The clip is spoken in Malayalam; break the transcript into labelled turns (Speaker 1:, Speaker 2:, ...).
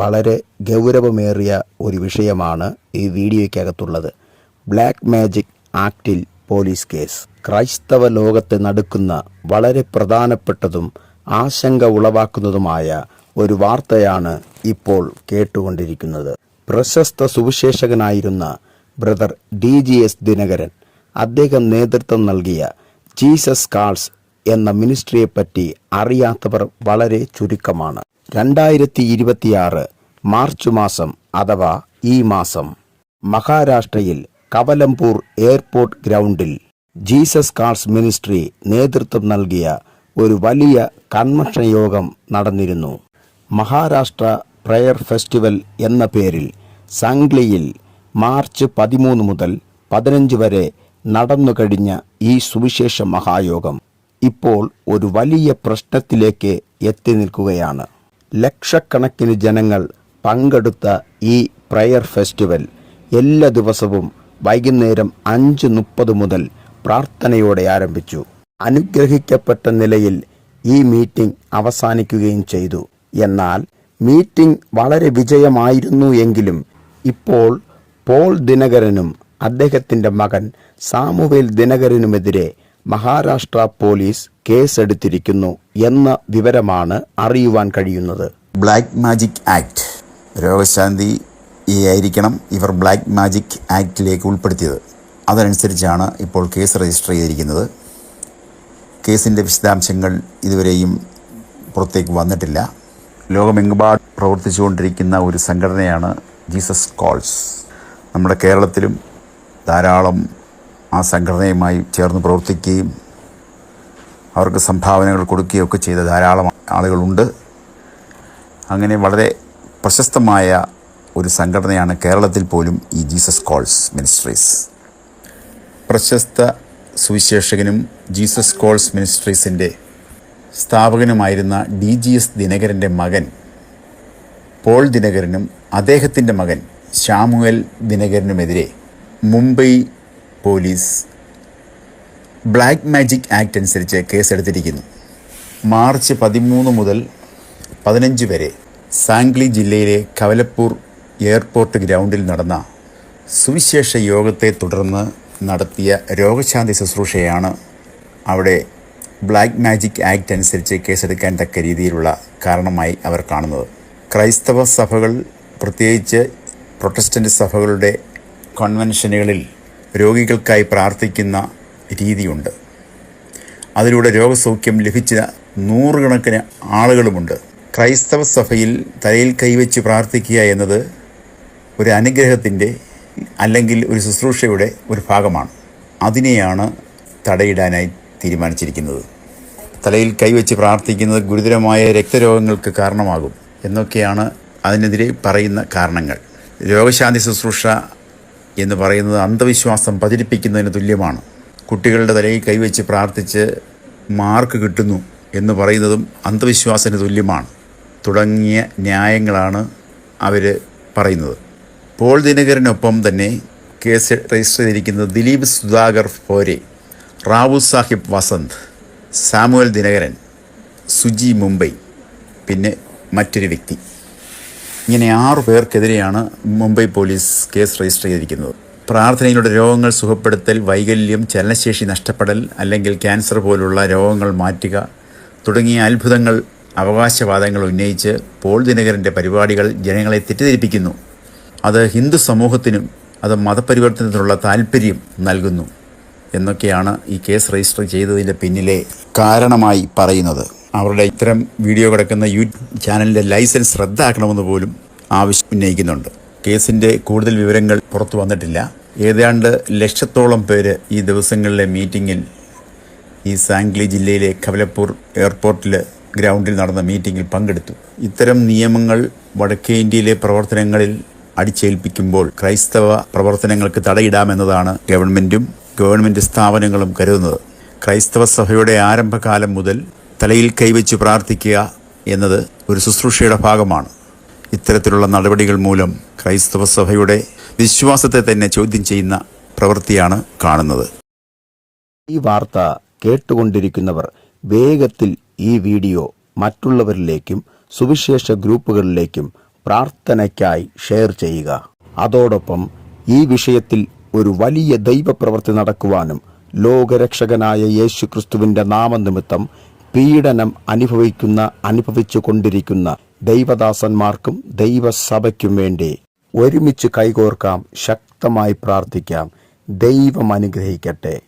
Speaker 1: വളരെ ഗൗരവമേറിയ ഒരു വിഷയമാണ് ഈ വീഡിയോയ്ക്കകത്തുള്ളത്. ബ്ലാക്ക് മാജിക് ആക്ടിൽ പോലീസ് കേസ്. ക്രൈസ്തവ ലോകത്തെ നടുക്കുന്ന വളരെ പ്രധാനപ്പെട്ടതും ആശങ്ക ഉളവാക്കുന്നതുമായ ഒരു വാർത്തയാണ് ഇപ്പോൾ കേട്ടുകൊണ്ടിരിക്കുന്നത്. പ്രശസ്ത സുവിശേഷകനായിരുന്ന ബ്രദർ DGS ദിനകരൻ, അദ്ദേഹം നേതൃത്വം നൽകിയ ജീസസ് കാൾസ് എന്ന മിനിസ്ട്രിയെപ്പറ്റി അറിയാത്തവർ വളരെ ചുരുക്കമാണ്. 2026 മാർച്ച് മാസം അഥവാ ഈ മാസം മഹാരാഷ്ട്രയിൽ കവലംപൂർ എയർപോർട്ട് ഗ്രൗണ്ടിൽ ജീസസ് കാൾസ് മിനിസ്ട്രി നേതൃത്വം നൽകിയ ഒരു വലിയ കൺവെൻഷൻ യോഗം നടന്നിരുന്നു. മഹാരാഷ്ട്ര പ്രയർ ഫെസ്റ്റിവൽ എന്ന പേരിൽ സാംഗ്ലിയിൽ മാർച്ച് 13 മുതൽ 15 വരെ നടന്നുകഴിഞ്ഞ ഈ സുവിശേഷ മഹായോഗം ഇപ്പോൾ ഒരു വലിയ പ്രശ്നത്തിലേക്ക് എത്തി നിൽക്കുകയാണ്. ലക്ഷക്കണക്കിന് ജനങ്ങൾ പങ്കെടുത്ത ഈ പ്രയർ ഫെസ്റ്റിവൽ എല്ലാ ദിവസവും വൈകുന്നേരം 5:30 മുതൽ പ്രാർത്ഥനയോടെ ആരംഭിച്ചു. അനുഗ്രഹിക്കപ്പെട്ട നിലയിൽ ഈ മീറ്റിംഗ് അവസാനിക്കുകയും ചെയ്തു. എന്നാൽ മീറ്റിംഗ് വളരെ വിജയമായിരുന്നു എങ്കിലും ഇപ്പോൾ പോൾ ദിനകരനും അദ്ദേഹത്തിൻ്റെ മകൻ സാമുവേൽ ദിനകരനുമെതിരെ മഹാരാഷ്ട്ര പോലീസ് കേസെടുത്തിരിക്കുന്നു എന്ന വിവരമാണ് അറിയുവാൻ കഴിയുന്നത്.
Speaker 2: ബ്ലാക്ക് മാജിക് ആക്ട്, രോഗശാന്തി ആയിരിക്കണം ഇവർ ബ്ലാക്ക് മാജിക് ആക്ടിലേക്ക് ഉൾപ്പെടുത്തിയത്. അതനുസരിച്ചാണ് ഇപ്പോൾ കേസ് രജിസ്റ്റർ ചെയ്തിരിക്കുന്നത്. കേസിൻ്റെ വിശദാംശങ്ങൾ ഇതുവരെയും പുറത്തേക്ക് വന്നിട്ടില്ല. ലോകമെങ്ങുപാട് പ്രവർത്തിച്ചുകൊണ്ടിരിക്കുന്ന ഒരു സംഘടനയാണ് ജീസസ് കോൾസ്. നമ്മുടെ കേരളത്തിലും ധാരാളം ആ സംഘടനയുമായി ചേർന്ന് പ്രവർത്തിക്കുകയും അവർക്ക് സംഭാവനകൾ കൊടുക്കുകയും ഒക്കെ ചെയ്ത ധാരാളം ആളുകളുണ്ട്. അങ്ങനെ വളരെ പ്രശസ്തമായ ഒരു സംഘടനയാണ് കേരളത്തിൽ പോലും ഈ ജീസസ് കോൾസ് മിനിസ്ട്രീസ്. പ്രശസ്ത സുവിശേഷകനും ജീസസ് കോൾസ് മിനിസ്ട്രീസിൻ്റെ സ്ഥാപകനുമായിരുന്ന DGS ദിനകരൻ്റെ മകൻ പോൾ ദിനകരനും അദ്ദേഹത്തിൻ്റെ മകൻ ശാമുവേൽ ദിനകരനുമെതിരെ Mumbai police black magic act അനുസരിച്ച് കേസെടുത്തിരിക്കുന്നു. മാർച്ച് 13 മുതൽ 15 വരെ സാംഗ്ലി ജില്ലയിലെ കവലപ്പൂർ എയർപോർട്ട് ഗ്രൗണ്ടിൽ നടന്ന സുവിശേഷ യോഗത്തെ തുടർന്ന് നടത്തിയ രോഗശാന്തി ശുശ്രൂഷയാണ് അവിടെ ബ്ലാക്ക് മാജിക് ആക്ട് അനുസരിച്ച് കേസെടുക്കാൻ തക്ക രീതിയിലുള്ള കാരണമായി അവർ കാണുന്നത്. ക്രൈസ്തവ സഭകൾ, പ്രത്യേകിച്ച് പ്രൊട്ടസ്റ്റൻ്റ് സഭകളുടെ കൺവെൻഷനുകളിൽ രോഗികൾക്കായി പ്രാർത്ഥിക്കുന്ന രീതിയുണ്ട്. അതിലൂടെ രോഗസൗഖ്യം ലഭിച്ച നൂറുകണക്കിന് ആളുകളുമുണ്ട്. ക്രൈസ്തവ സഭയിൽ തലയിൽ കൈവച്ച് പ്രാർത്ഥിക്കുക എന്നത് ഒരു അനുഗ്രഹത്തിൻ്റെ അല്ലെങ്കിൽ ഒരു ശുശ്രൂഷയുടെ ഒരു ഭാഗമാണ്. അതിനെയാണ് തടയിടാനായി തീരുമാനിച്ചിരിക്കുന്നത്. തലയിൽ കൈവച്ച് പ്രാർത്ഥിക്കുന്നത് ഗുരുതരമായ രക്തരോഗങ്ങൾക്ക് കാരണമാകും എന്നൊക്കെയാണ് അതിനെതിരെ പറയുന്ന കാരണങ്ങൾ. രോഗശാന്തി ശുശ്രൂഷ എന്ന് പറയുന്നത് അന്ധവിശ്വാസം പ്രചരിപ്പിക്കുന്നതിന് തുല്യമാണ്. കുട്ടികളുടെ തലയിൽ കൈവച്ച് പ്രാർത്ഥിച്ച് മാർക്ക് കിട്ടുന്നു എന്ന് പറയുന്നതും അന്ധവിശ്വാസത്തിന് തുല്യമാണ്. തുടങ്ങിയ ന്യായങ്ങളാണ് അവർ പറയുന്നത്. പോൾ ദിനകരനൊപ്പം തന്നെ കേസ് രജിസ്റ്റർ ചെയ്തിരിക്കുന്നത് ദിലീപ് സുധാകർ ഫോരെ, റാവു സാഹിബ് വസന്ത്, സാമുവൽ ദിനകരൻ, സുജി മുംബൈ, പിന്നെ മറ്റൊരു വ്യക്തി. ഇങ്ങനെ 6 പേർക്കെതിരെയാണ് മുംബൈ പോലീസ് കേസ് രജിസ്റ്റർ ചെയ്തിരിക്കുന്നത്. പ്രാർത്ഥനയിലൂടെ രോഗങ്ങൾ സുഖപ്പെടുത്തൽ, വൈകല്യം, ചലനശേഷി നഷ്ടപ്പെടൽ അല്ലെങ്കിൽ ക്യാൻസർ പോലുള്ള രോഗങ്ങൾ മാറ്റുക തുടങ്ങിയ അത്ഭുതങ്ങൾ, അവകാശവാദങ്ങൾ ഉന്നയിച്ച് പോൾ ദിനകരൻ്റെ പരിപാടികൾ ജനങ്ങളെ തെറ്റിദ്ധരിപ്പിക്കുന്നു. അത് ഹിന്ദു സമൂഹത്തിനും അത് മതപരിവർത്തനത്തിനുള്ള താല്പര്യം നൽകുന്നു എന്നൊക്കെയാണ് ഈ കേസ് രജിസ്റ്റർ ചെയ്തതിൻ്റെ പിന്നിലെ കാരണമായി പറയുന്നത്. അവരുടെ ഇത്തരം വീഡിയോ കിടക്കുന്ന യൂട്യൂബ് ചാനലിൻ്റെ ലൈസൻസ് റദ്ദാക്കണമെന്ന് പോലും ആവശ്യം ഉന്നയിക്കുന്നുണ്ട്. കേസിൻ്റെ കൂടുതൽ വിവരങ്ങൾ പുറത്തു വന്നിട്ടില്ല. ഏതാണ്ട് 1,00,000-ഓളം പേര് ഈ ദിവസങ്ങളിലെ മീറ്റിങ്ങിൽ, ഈ സാംഗ്ലി ജില്ലയിലെ കവലപ്പൂർ എയർപോർട്ടിൽ ഗ്രൗണ്ടിൽ നടന്ന മീറ്റിങ്ങിൽ പങ്കെടുത്തു. ഇത്തരം നിയമങ്ങൾ വടക്കേ ഇന്ത്യയിലെ പ്രവർത്തനങ്ങളിൽ അടിച്ചേൽപ്പിക്കുമ്പോൾ ക്രൈസ്തവ പ്രവർത്തനങ്ങൾക്ക് തടയിടാമെന്നതാണ് ഗവൺമെൻറ് സ്ഥാപനങ്ങളും കരുതുന്നത്. ക്രൈസ്തവ സഭയുടെ ആരംഭകാലം മുതൽ തലയിൽ കൈവച്ച് പ്രാർത്ഥിക്കുക എന്നത് ഒരു ശുശ്രൂഷയുടെ ഭാഗമാണ്. ഇത്തരത്തിലുള്ള നടപടികൾ മൂലം ക്രൈസ്തവ സഭയുടെ വിശ്വാസത്തെ തന്നെ ചോദ്യം ചെയ്യുന്ന പ്രവൃത്തിയാണ് കാണുന്നത്.
Speaker 1: ഈ വാർത്ത കേട്ടുകൊണ്ടിരിക്കുന്നവർ വേഗത്തിൽ ഈ വീഡിയോ മറ്റുള്ളവരിലേക്കും സുവിശേഷ ഗ്രൂപ്പുകളിലേക്കും പ്രാർത്ഥനയ്ക്കായി ഷെയർ ചെയ്യുക. അതോടൊപ്പം ഈ വിഷയത്തിൽ ഒരു വലിയ ദൈവപ്രവൃത്തി നടക്കുവാനും ലോകരക്ഷകനായ യേശു ക്രിസ്തുവിന്റെ നാമനിമിത്തം പീഡനം അനുഭവിച്ചു കൊണ്ടിരിക്കുന്ന ദൈവദാസന്മാർക്കും ദൈവസഭയ്ക്കും വേണ്ടി ഒരുമിച്ച് കൈകോർക്കാം, ശക്തമായി പ്രാർത്ഥിക്കാം. ദൈവം അനുഗ്രഹിക്കട്ടെ.